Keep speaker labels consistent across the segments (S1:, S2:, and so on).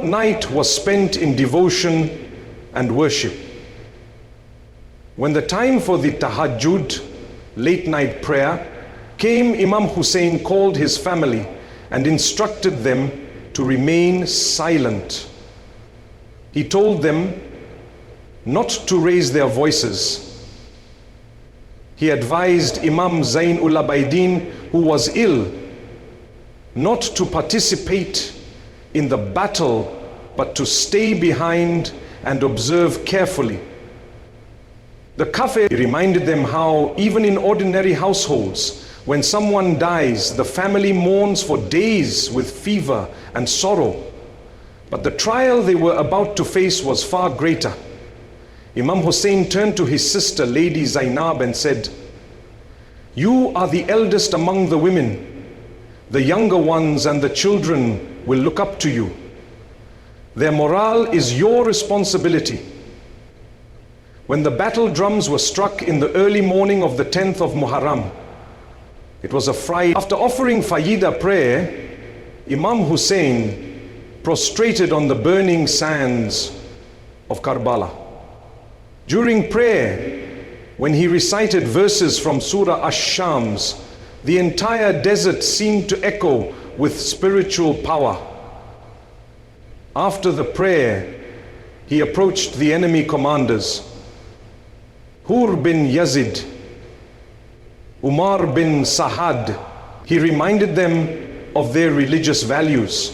S1: night was spent in devotion and worship. When the time for the tahajjud, late night prayer, came, Imam Hussain called his family and instructed them to remain silent. He told them not to raise their voices. He advised Imam Zainul Abidin, who was ill, not to participate in the battle, but to stay behind and observe carefully. The Kafir reminded them how even in ordinary households, when someone dies, the family mourns for days with fever and sorrow. But the trial they were about to face was far greater. Imam Hussain turned to his sister, Lady Zainab, and said, "You are the eldest among the women. The younger ones and the children will look up to you. Their morale is your responsibility." When the battle drums were struck in the early morning of the 10th of Muharram, it was a Friday. After offering Fajida prayer, Imam Hussain prostrated on the burning sands of Karbala. During prayer, when he recited verses from Surah Ash-Shams, the entire desert seemed to echo with spiritual power. After the prayer, he approached the enemy commanders, Hur bin Yazid, Umar bin Sahad. He reminded them of their religious values,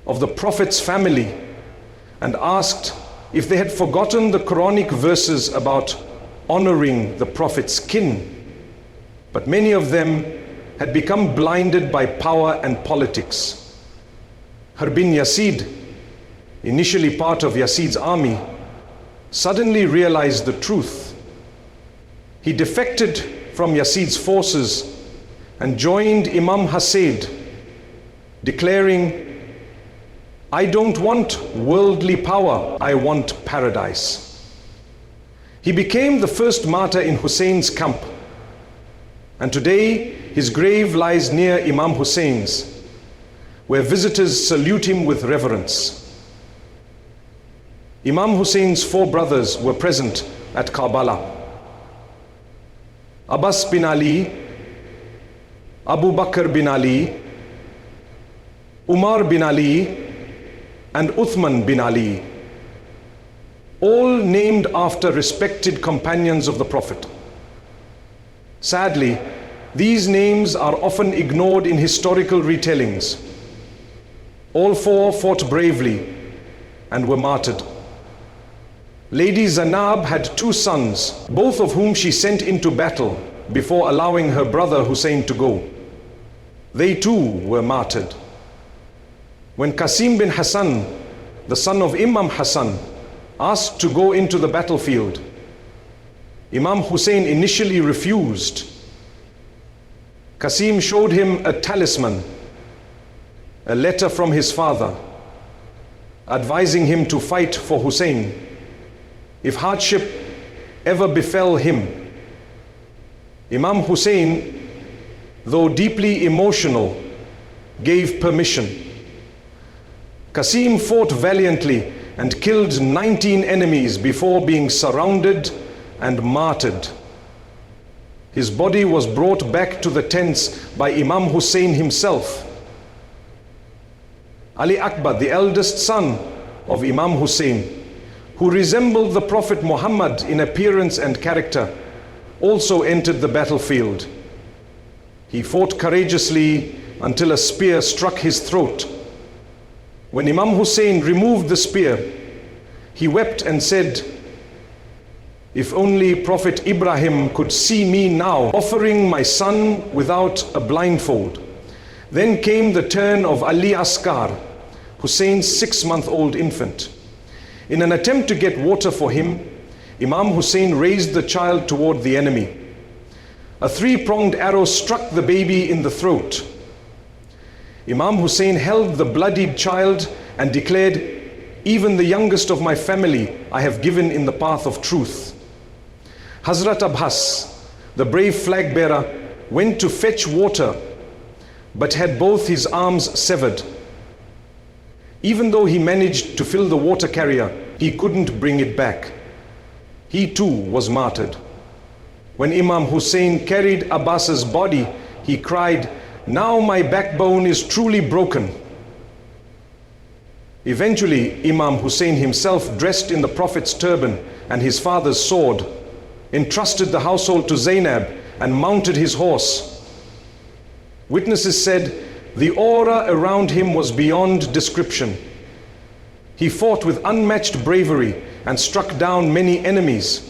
S1: of the Prophet's family, and asked if they had forgotten the Quranic verses about honoring the Prophet's kin. But many of them had become blinded by power and politics. Harbin Yazid, initially part of Yazid's army, suddenly realized the truth. He defected from Yazid's forces and joined Imam Hussain, declaring, "I don't want worldly power, I want paradise." He became the first martyr in Hussein's camp, and today his grave lies near Imam Hussein's, where visitors salute him with reverence. Imam Hussein's 4 brothers were present at Karbala: Abbas bin Ali, Abu Bakr bin Ali, Umar bin Ali, and Uthman bin Ali, all named after respected companions of the Prophet. Sadly, these names are often ignored in historical retellings. All 4 fought bravely and were martyred. Lady Zainab had 2 sons, both of whom she sent into battle before allowing her brother Hussein to go. They too were martyred. When Qasim bin Hassan, the son of Imam Hassan, asked to go into the battlefield, Imam Hussain initially refused. Qasim showed him a talisman, a letter from his father, advising him to fight for Hussein if hardship ever befell him. Imam Hussain, though deeply emotional, gave permission. Qasim fought valiantly and killed 19 enemies before being surrounded and martyred. His body was brought back to the tents by Imam Hussain himself. Ali Akbar, the eldest son of Imam Hussain, who resembled the Prophet Muhammad in appearance and character, also entered the battlefield. He fought courageously until a spear struck his throat. When Imam Hussain removed the spear, he wept and said, "If only Prophet Ibrahim could see me now, offering my son without a blindfold." Then came the turn of Ali Asghar, Hussein's 6-month-old infant. In an attempt to get water for him, Imam Hussain raised the child toward the enemy. A 3-pronged arrow struck the baby in the throat. Imam Hussain held the bloodied child and declared, "Even the youngest of my family I have given in the path of truth." Hazrat Abbas, the brave flag bearer, went to fetch water but had both his arms severed. Even though he managed to fill the water carrier, he couldn't bring it back. He too was martyred. When Imam Hussain carried Abbas's body, he cried, "Now my backbone is truly broken." Eventually, Imam Hussain himself, dressed in the Prophet's turban and his father's sword, entrusted the household to Zainab and mounted his horse. Witnesses said the aura around him was beyond description. He fought with unmatched bravery and struck down many enemies.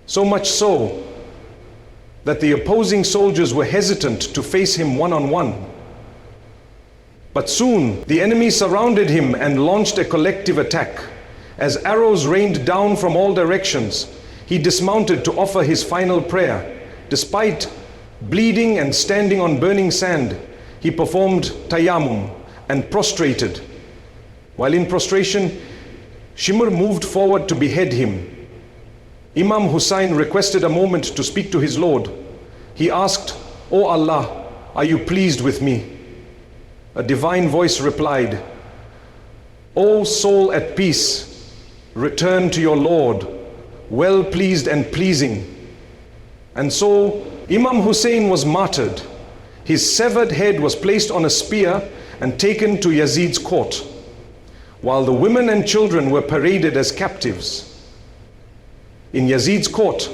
S1: So much so that the opposing soldiers were hesitant to face him one-on-one. But soon the enemy surrounded him and launched a collective attack. As arrows rained down from all directions, he dismounted to offer his final prayer. Despite bleeding and standing on burning sand, he performed tayammum and prostrated. While in prostration, Shimr moved forward to behead him. Imam Hussain requested a moment to speak to his Lord. He asked, "O Allah, are you pleased with me?" A divine voice replied, "O soul at peace, return to your Lord, well pleased and pleasing." And so Imam Hussain was martyred. His severed head was placed on a spear and taken to Yazid's court, while the women and children were paraded as captives. In Yazid's court,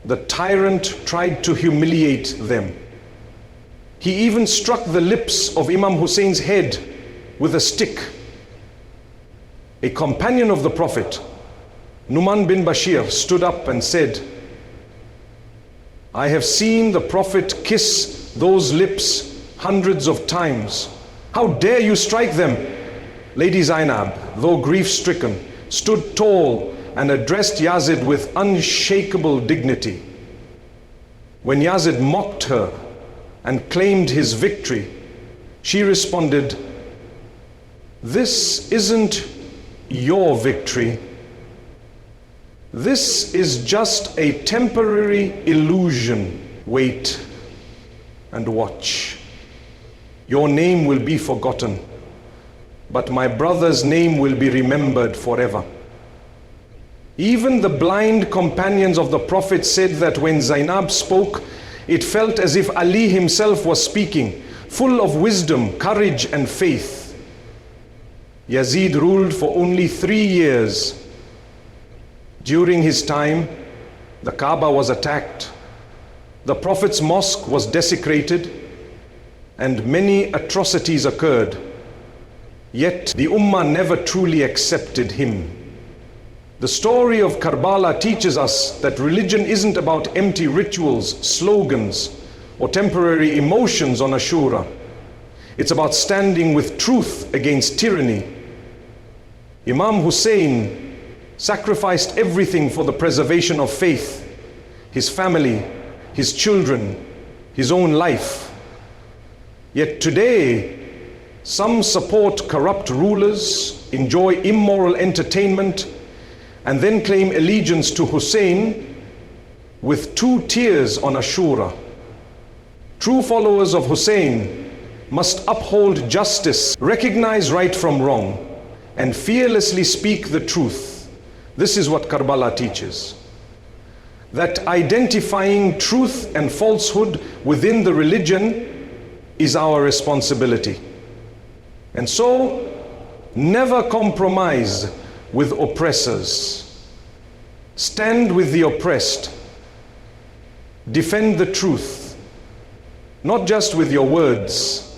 S1: the tyrant tried to humiliate them. He even struck the lips of Imam Hussein's head with a stick. A companion of the Prophet, Numan bin Bashir, stood up and said, "I have seen the Prophet kiss those lips hundreds of times. How dare you strike them?" Lady Zainab, though grief-stricken, stood tall and addressed Yazid with unshakable dignity. When Yazid mocked her and claimed his victory, she responded, "This isn't your victory. This is just a temporary illusion. Wait and watch. Your name will be forgotten, but my brother's name will be remembered forever." Even the blind companions of the Prophet said that when Zainab spoke, it felt as if Ali himself was speaking, full of wisdom, courage, and faith. Yazid ruled for only 3 years. During his time, the Kaaba was attacked, the Prophet's mosque was desecrated, and many atrocities occurred. Yet the Ummah never truly accepted him. The story of Karbala teaches us that religion isn't about empty rituals, slogans, or temporary emotions on Ashura. It's about standing with truth against tyranny. Imam Hussain sacrificed everything for the preservation of faith, his family, his children, his own life. Yet today, some support corrupt rulers, enjoy immoral entertainment, and then claim allegiance to Hussein with 2 tears on Ashura. True followers of Hussein must uphold justice, recognize right from wrong, and fearlessly speak the truth. This is what Karbala teaches. That identifying truth and falsehood within the religion is our responsibility. And so, never compromise with oppressors. Stand with the oppressed. Defend the truth, not just with your words,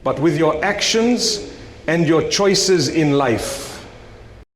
S1: but with your actions and your choices in life.